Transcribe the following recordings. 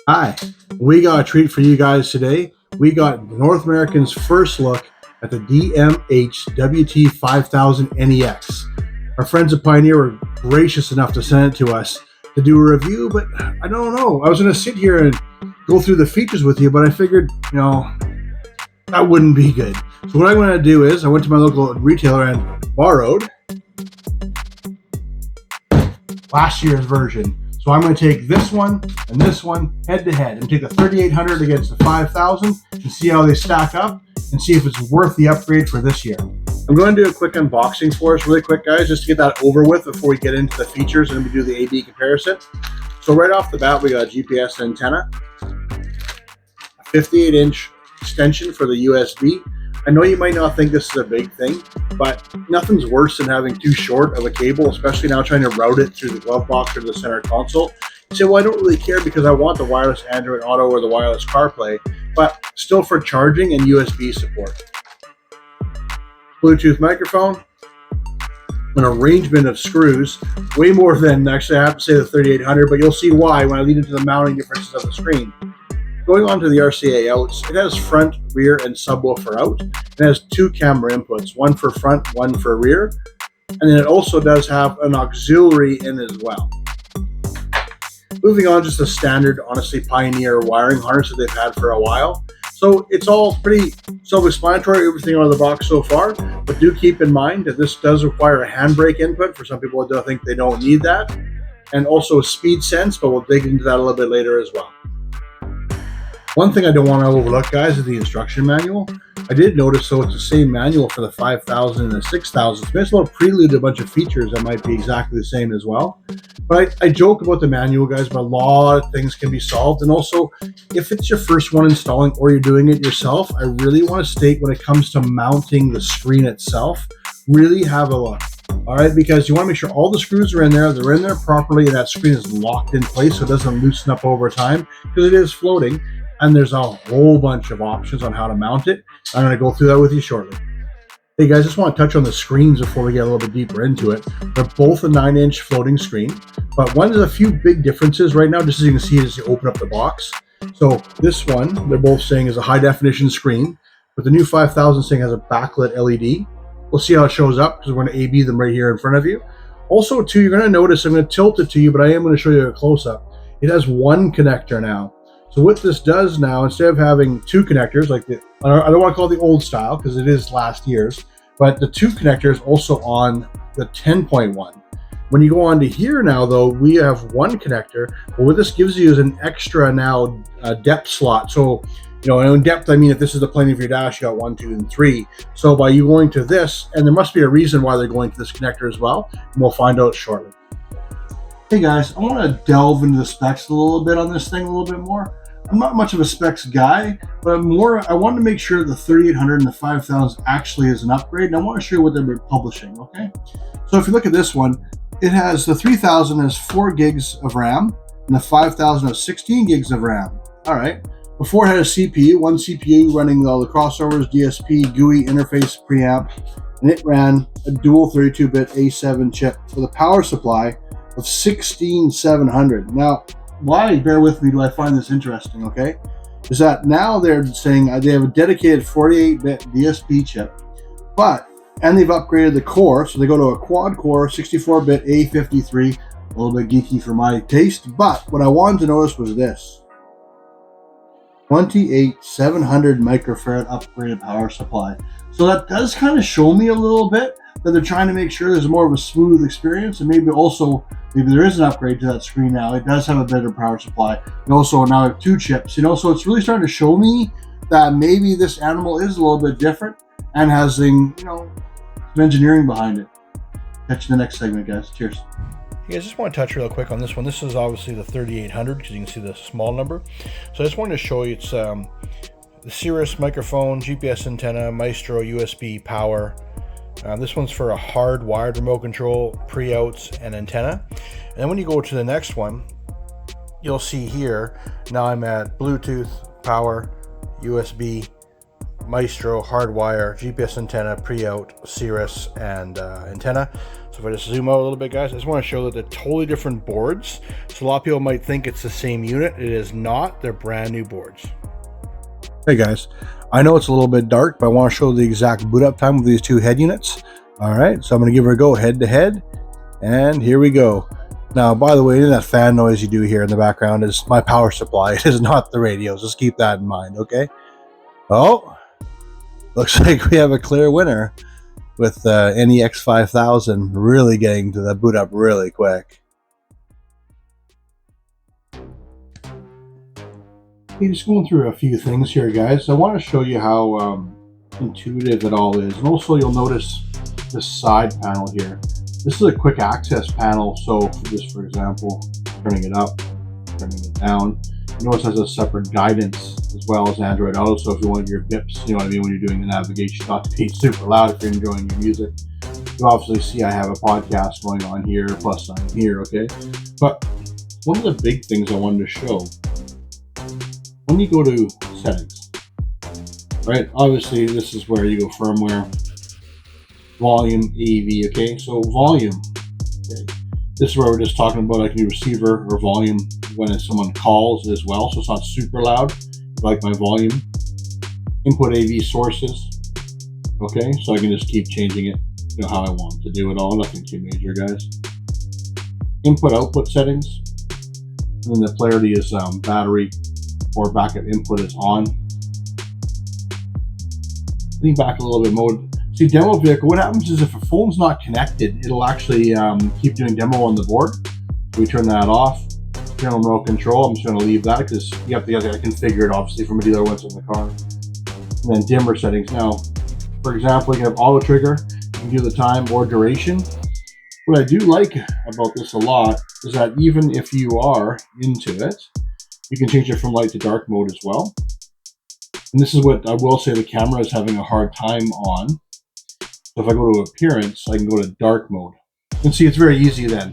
Hi, we got a treat for you guys today. We got North American's first look at the DMH-WT5000NEX. Our friends at Pioneer were gracious enough to send it to us to do a review, but I don't know. I was going to sit here and go through the features with you, but I figured, that wouldn't be good. So what I'm going to do is I went to my local retailer and borrowed last year's version. So I'm going to take this one and this one head to head and take the 3800 against the 5000 and see how they stack up and see if it's worth the upgrade for this year. I'm going to do a quick unboxing for us really quick, guys, just to get that over with before we get into the features and we do the A/B comparison. So right off the bat, we got a GPS antenna, a 58-inch extension for the USB. I know you might not think this is a big thing, but nothing's worse than having too short of a cable, especially now trying to route it through the glove box or the center console. You say, well, I don't really care because I want the wireless Android Auto or the wireless CarPlay, but still for charging and USB support. Bluetooth microphone, an arrangement of screws, way more than actually I have to say the 3800, but you'll see why when I lead into the mounting differences of the screen. Going on to the RCA outs, it has front, rear, and subwoofer out. It has two camera inputs, one for front, one for rear. And then it also does have an auxiliary in as well. Moving on, just a standard, honestly, Pioneer wiring harness that they've had for a while. So it's all pretty self-explanatory, everything out of the box so far. But do keep in mind that this does require a handbrake input. For some people who think they don't need that. And also speed sense, but we'll dig into that a little bit later as well. One thing I don't want to overlook, guys, is the instruction manual. I did notice, so it's the same manual for the 5000 and the 6000. So it's a little prelude to a bunch of features that might be exactly the same as well. But I joke about the manual, guys, but a lot of things can be solved. And also, if it's your first one installing or you're doing it yourself, I really want to state when it comes to mounting the screen itself, really have a look. All right, because you want to make sure all the screws are in there, they're in there properly, and that screen is locked in place so it doesn't loosen up over time because it is floating. And there's a whole bunch of options on how to mount it. I'm going to go through that with you shortly. Hey guys, just want to touch on the screens before we get a little bit deeper into it. They're both a 9-inch floating screen, but one of the few big differences right now, just as you can see, as you open up the box. So this one, they're both saying is a high definition screen, but the new 5000 saying has a backlit LED. We'll see how it shows up because we're going to A/B them right here in front of you. Also, too, you're going to notice, I'm going to tilt it to you, but I am going to show you a close-up. It has one connector now. So what this does now, instead of having two connectors, like I don't want to call it the old style because it is last year's, but the two connectors also on the 10.1. When you go on to here now, though, we have one connector, but what this gives you is an extra now depth slot. So, in depth, I mean, if this is the plane of your dash, you got 1, 2, and 3. So by you going to this, and there must be a reason why they're going to this connector as well, and we'll find out shortly. Hey guys, I want to delve into the specs a little bit on this thing a little bit more. I'm not much of a specs guy, but I wanted to make sure the 3800 and the 5000 actually is an upgrade, and I want to show you what they're publishing, okay? So if you look at this one, it has the 3000 has 4 gigs of RAM, and the 5000 has 16 gigs of RAM. All right. Before it had a CPU, one CPU running all the crossovers, DSP, GUI, interface, preamp, and it ran a dual 32-bit A7 chip with a power supply of 16700. Now, why, bear with me, do I find this interesting, okay, is that now they're saying they have a dedicated 48-bit DSP chip, and they've upgraded the core, so they go to a quad-core 64-bit A53, a little bit geeky for my taste, but what I wanted to notice was this. 28700 microfarad upgraded power supply. So that does kind of show me a little bit that they're trying to make sure there's more of a smooth experience, and maybe there is an upgrade to that screen now. It does have a better power supply, and also now I have 2 chips, so it's really starting to show me that maybe this animal is a little bit different and has some engineering behind it. Catch you in the next segment, guys. Cheers. You guys, just want to touch real quick on this one. This is obviously the 3800 because you can see the small number. So I just wanted to show you it's the Cirrus microphone, GPS antenna, Maestro USB power. This one's for a hard wired remote control, pre-outs, and antenna. And then when you go to the next one, you'll see here, now I'm at Bluetooth, power, USB, Maestro, hardwire, GPS antenna, pre-out, Cirrus, and antenna. So if I just zoom out a little bit, guys, I just want to show that they're totally different boards. So a lot of people might think it's the same unit. It is not. They're brand new boards. Hey guys, I know it's a little bit dark, but I want to show the exact boot up time of these two head units. All right, so I'm going to give her a go head to head, and here we go. Now, by the way, that fan noise you do hear in the background is my power supply. It is not the radios. Just keep that in mind, okay? Oh, looks like we have a clear winner with the NEX 5000 really getting to the boot up really quick. Okay, just going through a few things here, guys. I want to show you how intuitive it all is. And also, you'll notice this side panel here. This is a quick access panel, so just for example, turning it up, turning it down. You notice it has a separate guidance as well as Android Auto, so if you want your bips, you know what I mean, when you're doing the navigation, not to be super loud if you're enjoying your music. You obviously see I have a podcast going on here, plus I'm here, okay? But one of the big things I wanted to show, when you go to settings, right, obviously this is where you go firmware, volume, AV, okay? So volume, okay. This is where we're just talking about I can do receiver or volume when someone calls as well, so it's not super loud, like my volume. Input AV sources, okay? So I can just keep changing it, you know, how I want to do it all, nothing too major, guys. Input output settings, and then the polarity is battery or backup input is on. Lean back a little bit mode. See, demo vehicle, what happens is if a phone's not connected, it'll actually keep doing demo on the board. So we turn that off. General remote control, I'm just going to leave that because you have to configure it obviously from a dealer once in the car. And then dimmer settings. Now, for example, you can have auto trigger, you can do the time or duration. What I do like about this a lot is that even if you are into it, you can change it from light to dark mode as well. And this is what I will say the camera is having a hard time on. So if I go to appearance, I can go to dark mode. And see, it's very easy then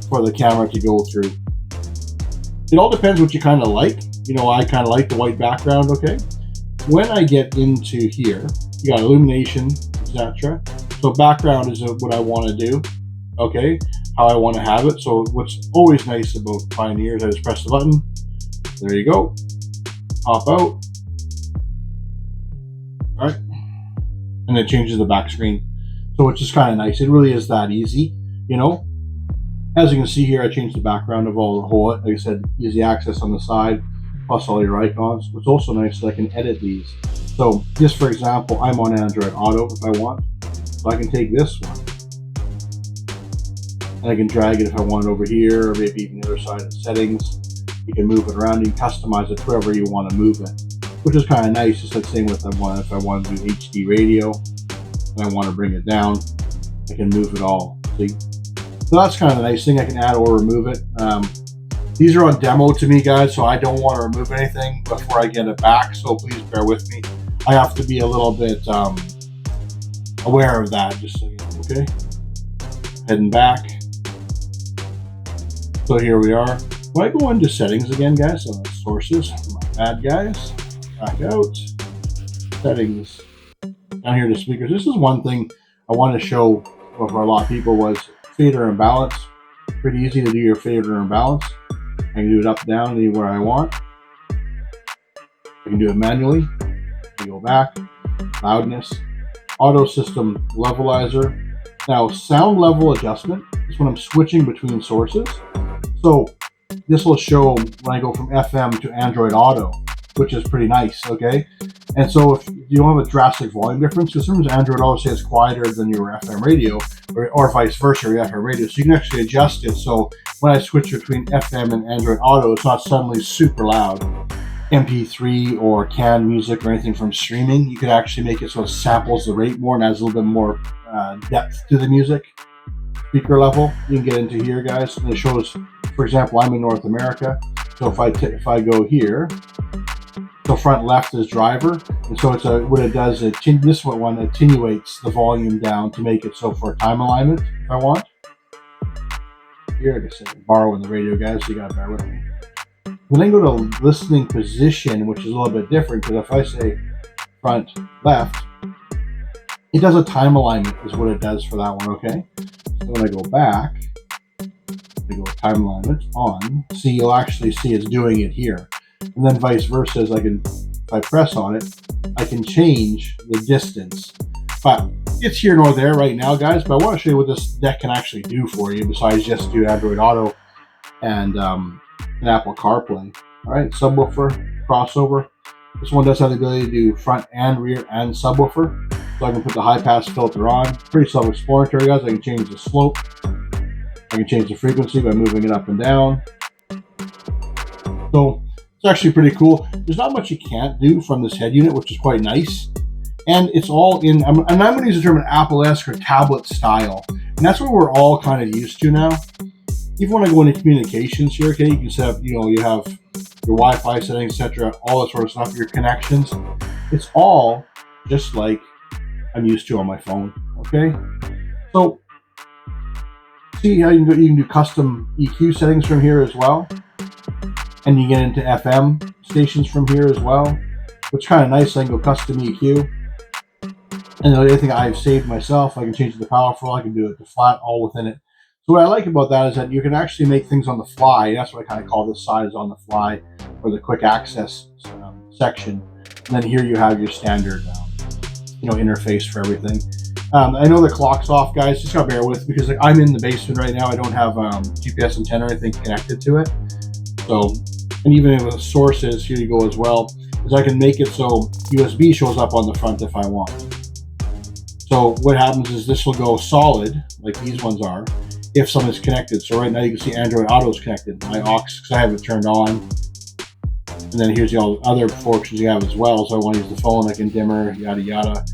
for the camera to go through. It all depends what you kind of like. You know, I kind of like the white background, okay? When I get into here, you got illumination, etc. So background is what I want to do, okay? How I want to have it. So what's always nice about Pioneer is I just press the button. There you go. Pop out. All right. And it changes the back screen. So it's just kind of nice. It really is that easy, you know? As you can see here, I changed the background of all the whole, like I said, easy access on the side, plus all your icons. What's also nice is I can edit these. So just for example, I'm on Android Auto if I want. So I can take this one and I can drag it if I want it over here, or maybe even the other side of settings. You can move it around, you can customize it to wherever you want to move it, which is kind of nice. Just like same with if I want to do HD radio and I want to bring it down, I can move it all. See? So that's kind of a nice thing. I can add or remove it. These are on demo to me, guys, so I don't want to remove anything before I get it back, so please bear with me. I have to be a little bit aware of that, just so you know, okay? Heading back. So here we are. When I go into settings again, guys, so sources, my bad guys, back out, settings, down here to speakers. This is one thing I want to show for a lot of people was fader and balance. Pretty easy to do your fader and balance. I can do it up, down, anywhere I want. I can do it manually. I go back, loudness, auto system levelizer. Now, sound level adjustment is when I'm switching between sources. So this will show when I go from FM to Android Auto, which is pretty nice, okay? And so if you don't have a drastic volume difference, because sometimes Android Auto says quieter than your FM radio, or vice versa, your FM radio. So you can actually adjust it. So when I switch between FM and Android Auto, it's not suddenly super loud. MP3 or canned music or anything from streaming, you could actually make it so it samples the rate more and adds a little bit more depth to the music. Speaker level, you can get into here, guys, and it shows, for example, I'm in North America. So if I go here, so front left is driver, and so it's what it does. This one attenuates the volume down to make it so for time alignment. If I want, here I just borrowing the radio, guys. So you gotta bear with me. When I go to listening position, which is a little bit different, because if I say front left, it does a time alignment is what it does for that one, okay? So when I go back, I go time alignment on, see, you'll actually see it's doing it here. And then vice versa, if I press on it, I can change the distance. But it's here nor there right now, guys, but I want to show you what this deck can actually do for you besides just do Android Auto and Apple CarPlay. All right, subwoofer, crossover. This one does have the ability to do front and rear and subwoofer. So I can put the high pass filter on. Pretty self-explanatory, guys. I can change the slope. I can change the frequency by moving it up and down. So it's actually pretty cool. There's not much you can't do from this head unit, which is quite nice. And it's all in, and I'm going to use the term Apple-esque or tablet style. And that's what we're all kind of used to now. Even when I go into communications here, okay, you can set up, you have your Wi-Fi settings, etc., all that sort of stuff, your connections. It's all just like I'm used to on my phone, okay? So, see how you can do custom EQ settings from here as well. And you get into FM stations from here as well, which is kind of nice. I can go custom EQ. And the other thing I've saved myself, I can change it to powerful, I can do it to flat, all within it. So what I like about that is that you can actually make things on the fly. That's what I kind of call this side, is on the fly, or the quick access section. And then here you have your standard, interface for everything. I know the clock's off, guys. Just gotta bear with, because I'm in the basement right now. I don't have GPS antenna or anything connected to it. So, and even if the source is, here you go as well, is I can make it so USB shows up on the front if I want. So what happens is this will go solid, like these ones are, if something's connected. So right now you can see Android Auto is connected. My aux, because I have it turned on. And then here's the other functions you have as well. So I want to use the phone, I can dimmer, yada yada,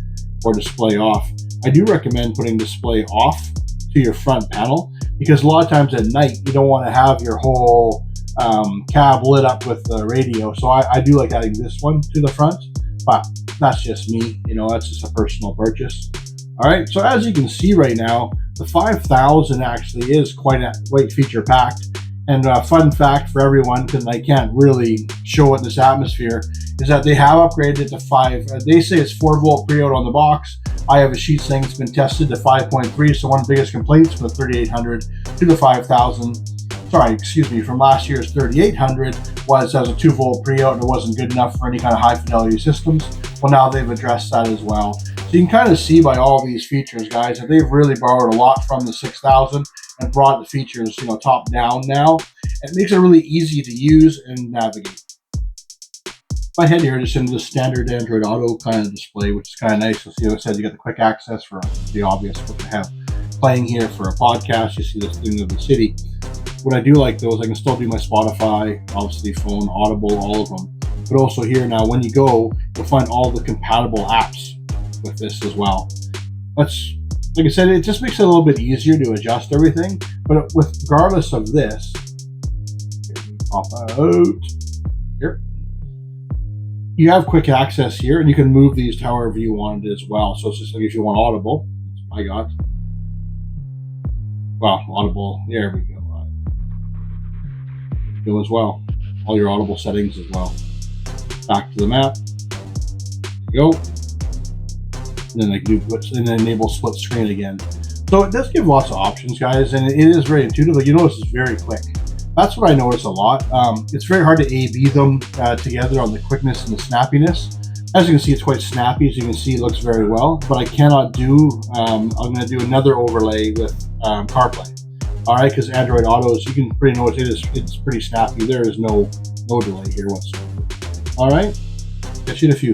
or display off. I do recommend putting display off to your front panel, because a lot of times at night you don't want to have your whole cab lit up with the radio. So I do like adding this one to the front, but that's just me, that's just a personal purchase. All right, so as you can see right now, the 5000 actually is quite feature packed. And a fun fact for everyone, because I can't really show it in this atmosphere, is that they have upgraded to 5. They say it's 4-volt preload on the box. I have a sheet saying it's been tested to 5.3. So one of the biggest complaints from the 3800 to the 5000, from last year's 3800 was as a 2-volt preload and it wasn't good enough for any kind of high fidelity systems. Well, now they've addressed that as well. So you can kind of see by all these features, guys, that they've really borrowed a lot from the 6000 and brought the features, top down now. And it makes it really easy to use and navigate. If I head here just into the standard Android Auto kind of display, which is kind of nice. You'll see what it says. You got the quick access for the obvious what they have playing here for a podcast. You see this thing of the city. What I do like though is I can still do my Spotify, obviously phone, Audible, all of them. But also here now, when you go, you'll find all the compatible apps with this as well. That's, like I said, it just makes it a little bit easier to adjust everything. But regardless of this, pop out here. You have quick access here, and you can move these however you want it as well. So it's just like if you want Audible, that's what I got. Well, Audible, there we go. Go as well. All your Audible settings as well. Back to the map. There you go. And then I can do and then enable split screen again. So it does give lots of options, guys, and it is very intuitive. But you notice it's very quick. That's what I notice a lot. It's very hard to A/B them together on the quickness and the snappiness. As you can see, it's quite snappy. As you can see, it looks very well. But I cannot do. I'm going to do another overlay with CarPlay. All right, because Android Autos, you can pretty notice it's pretty snappy. There is no delay here whatsoever. All right, catch you in a few.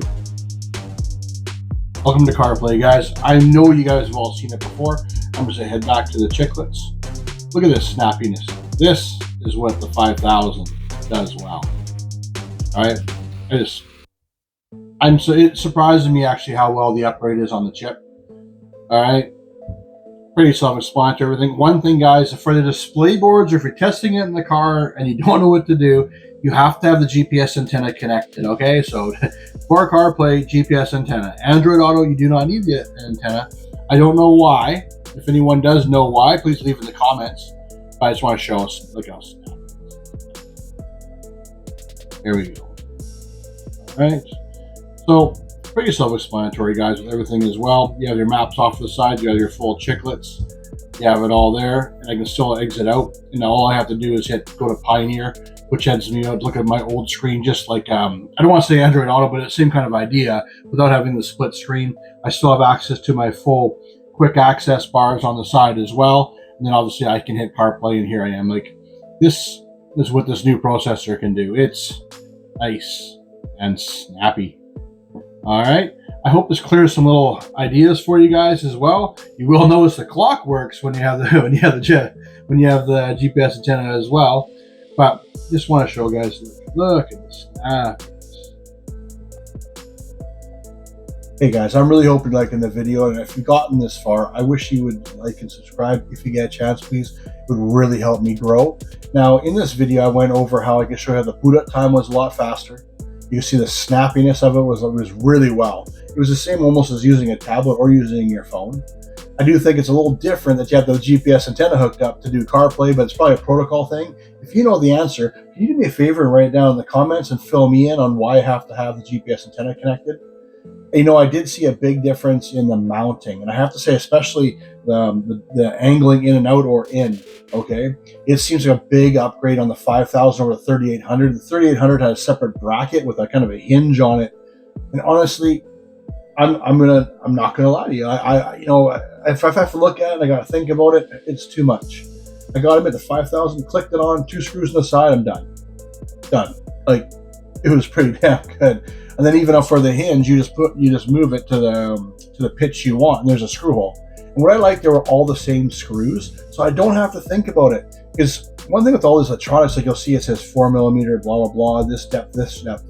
Welcome to CarPlay, guys. I know you guys have all seen it before. I'm just gonna head back to the chiclets. Look at this snappiness. This is what the 5000 does well. All right, it surprises me actually how well the upgrade is on the chip. All right. Pretty self-explanatory everything. One thing, guys, for the display boards, or if you're testing it in the car and you don't know what to do, you have to have the GPS antenna connected, okay? So for CarPlay, GPS antenna. Android Auto, you do not need the antenna. I don't know why. If anyone does know why, please leave in the comments. I just want to show us. Look how snap. Here we go. All right. So pretty self-explanatory, guys, with everything as well. You have your maps off to the side, you have your full chiclets, you have it all there, and I can still exit out. And all I have to do is go to Pioneer, which heads me out to look at my old screen, just like, I don't want to say Android Auto, but it's the same kind of idea. Without having the split screen, I still have access to my full quick access bars on the side as well. And then obviously I can hit CarPlay, and here I am. Like, this is what this new processor can do. It's nice and snappy. All right, I hope this clears some little ideas for you guys as well. You will notice the clock works when you have the GPS antenna as well. But just want to show you guys, look at this snap. Hey guys, I'm really hoping you're liking the video, and if you've gotten this far, I wish you would like and subscribe if you get a chance, please. It would really help me grow. Now, in this video, I went over how I could show you how the boot up time was a lot faster. You can see the snappiness of it was really well. It was the same almost as using a tablet or using your phone. I do think it's a little different that you have the GPS antenna hooked up to do CarPlay, but it's probably a protocol thing. If you know the answer, can you do me a favor and write it down in the comments and fill me in on why I have to have the GPS antenna connected? You know, I did see a big difference in the mounting, and I have to say, especially the angling in and out or in, okay? It seems like a big upgrade on the 5000 over the 3800. The 3800 had a separate bracket with a kind of a hinge on it. And honestly, I'm not gonna lie to you. You know, if I have to look at it, I gotta think about it. It's too much. I got him at the 5000, clicked it on, 2 screws on the side, I'm done. Done. Like, it was pretty damn good. And then even up for the hinge, you just move it to the pitch you want, and there's a screw hole. And what I like, they were all the same screws, so I don't have to think about it. Because one thing with all these electronics, like you'll see it says 4mm, blah blah blah, this depth, this depth.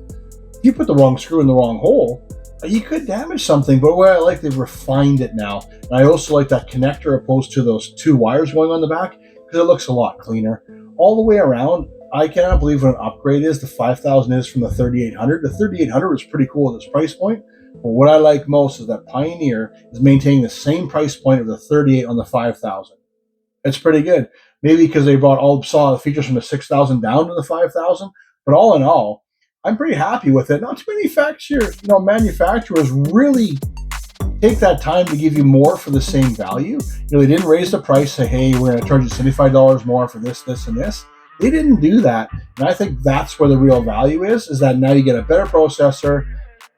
If you put the wrong screw in the wrong hole, you could damage something. But what I like, they've refined it now. And I also like that connector opposed to those 2 wires going on the back, because it looks a lot cleaner. All the way around, I cannot believe what an upgrade is. The 5000 is from the 3800. The 3800 was pretty cool at this price point. But what I like most is that Pioneer is maintaining the same price point of the 38 on the 5000. It's pretty good. Maybe because they saw the features from the 6000 down to the 5000. But all in all, I'm pretty happy with it. Not too many manufacturers really take that time to give you more for the same value. You know, they didn't raise the price, say, hey, we're going to charge you $75 more for this, this, and this. They didn't do that. And I think that's where the real value is that now you get a better processor,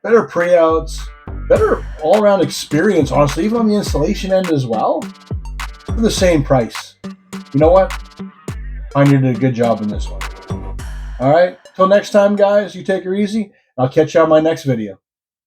better pre-outs, better all-around experience, honestly, even on the installation end as well, for the same price. You know what? Pioneer did a good job in this one. All right, till next time, guys, you take her easy. I'll catch you on my next video.